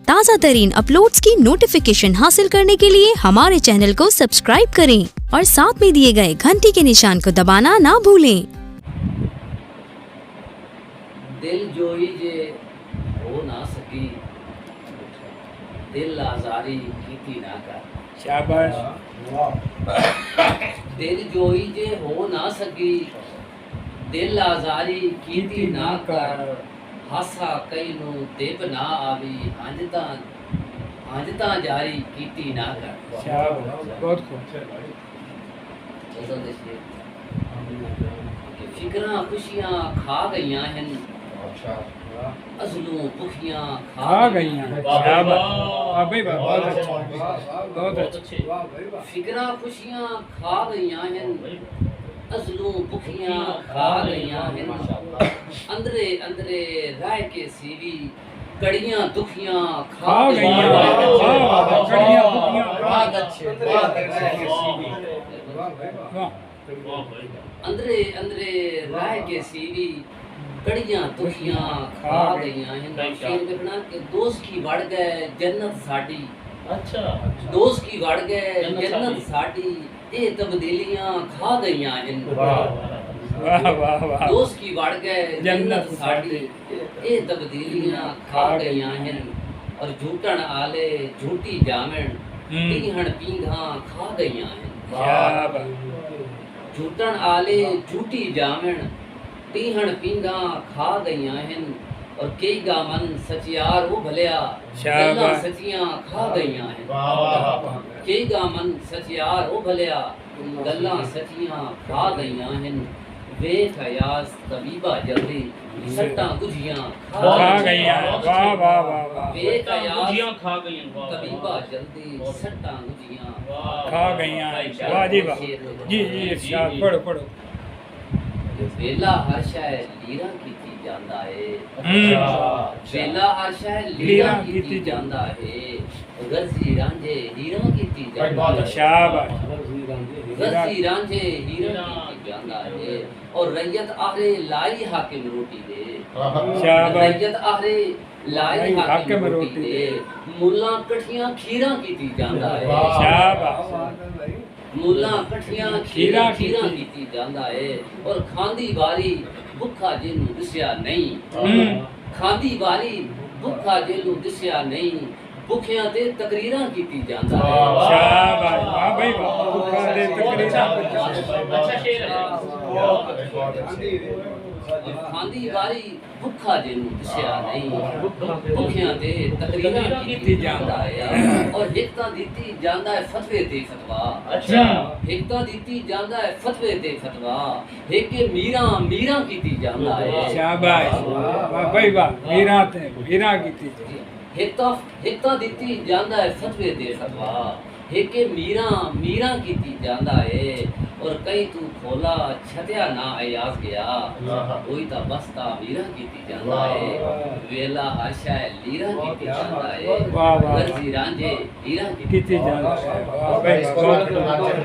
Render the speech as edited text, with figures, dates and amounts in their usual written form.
ताज़ा तरीन अपलोड्स की नोटिफिकेशन हासिल करने के लिए हमारे चैनल को सब्सक्राइब करें और साथ में दिए गए घंटी के निशान को दबाना ना भूलें। दिल जोई जे हो ना सकी, दिल आजारी कीती ना कर। शाबाश। दिल जोई जे हो ना सकी, दिल आजारी कीती ना कर। हासा कई नू देब ना आवी, हंजता जारी कीती ना कर। शाबाश, बहुत खूब। उदों दे शेर कि फिक्रां खुशियां खा गईयां हन, अज़लूं भुखियां खा गई हैं। शाबाश, वाह भाई वाह, बहुत अच्छा, बहुत अच्छे। फिक्रां खुशियां खा गईयां हन, अज़लूं भुखियां खा गईयां हन। अंदरे अंदरे रह के सीवी, कड़ियां दुखियां खा गईयां हन। कड़ियां दुखियां, बहुत अच्छे, बहुत अंदरे अंदरे रह के सीवी, कड़ियां दुखियां खा गईयां हैं। शेर देखना कि दोस्त की बढ़ गए जन्नत साडी। अच्छा, दोस्त की बढ़ गए जन्नत साडी, ये तब्दीलियां खा गईयां हैं। वाह वाह वाह। दोस्त की बढ़ गए जन्नत साडी, ये तब्दीलियां खा गईयां हैं। और झूठन आले झूठी जामन, तीहन पींघा खा गईयां हैं। झूठन आले झूठी जामन, तीहन पींघा खा गईयां हैं। और कई गा मन सचियार वो भलिया, गल्लां सचियां खा गईयां हैं। कई गा मन सचियार वो भलिया, गल्लां सचियां खा गईयां हैं। वेख अयास तबीबा जल्दी, सट्टां गुझियां खा गईयां। वाह वाह वाह वाह। वेख अयास खा गईयां, तबीबा जल्दी सट्टां गुझियां खा गईयां। वाह जी वाह। जी जी इरशाद, पढ़ो पढ़ो। वेला हर शय लीरा कीती जांदा है। वेला हर शय लीरा कीती जांदा है। गज़ी रांझे हीरा कीती जांदा है। शाबाश। गज़ी रांझे हीरा कीती जांदा है। और रैयत आहरे लाई हाकिम रोटी दे। शाबाश। रैयत आहरे लाई हाकिम रोटी दे। मुल्ला कठियां खीरा कीती जांदा है। शाबाश। मुल्ला कठियां खीरा कीती जांदा है। और खांदी वारी भुखा जिन्नू दिसिया नहीं। खांदी वारी भुखा जिन्नू दिसिया नहीं, भुखियां ते तकरीरां कीती जांदा है। शाबाश, वाह भाई वाह। भुखा ते तकरीरां। अच्छा शेर है। खांदी वारी भुखा जिन्नू दिसिया नहीं, भुखियां ते तकरीरां कीती जांदा है। और हिकता दीती जांदा है फतवे ते फतवा। अच्छा, हिकता दीती जांदा है फतवे ते फतवा, हेके मीरा कीती जांदा है। शाबाश, वाह भाई वाह। मीरा कीती। हिकता दीती जांदा है फतवे ते फतवा, हेके मीरा कीती जांदा है। और कई तू खोला छत्या ना अयास गया, कोई ता बस्ता मीरा कीती जांदा है। वेला हर शय लीरा कीती जांदा है। गज़ी रांझे हीरा कीती जांदा है। वाह भाई वाह।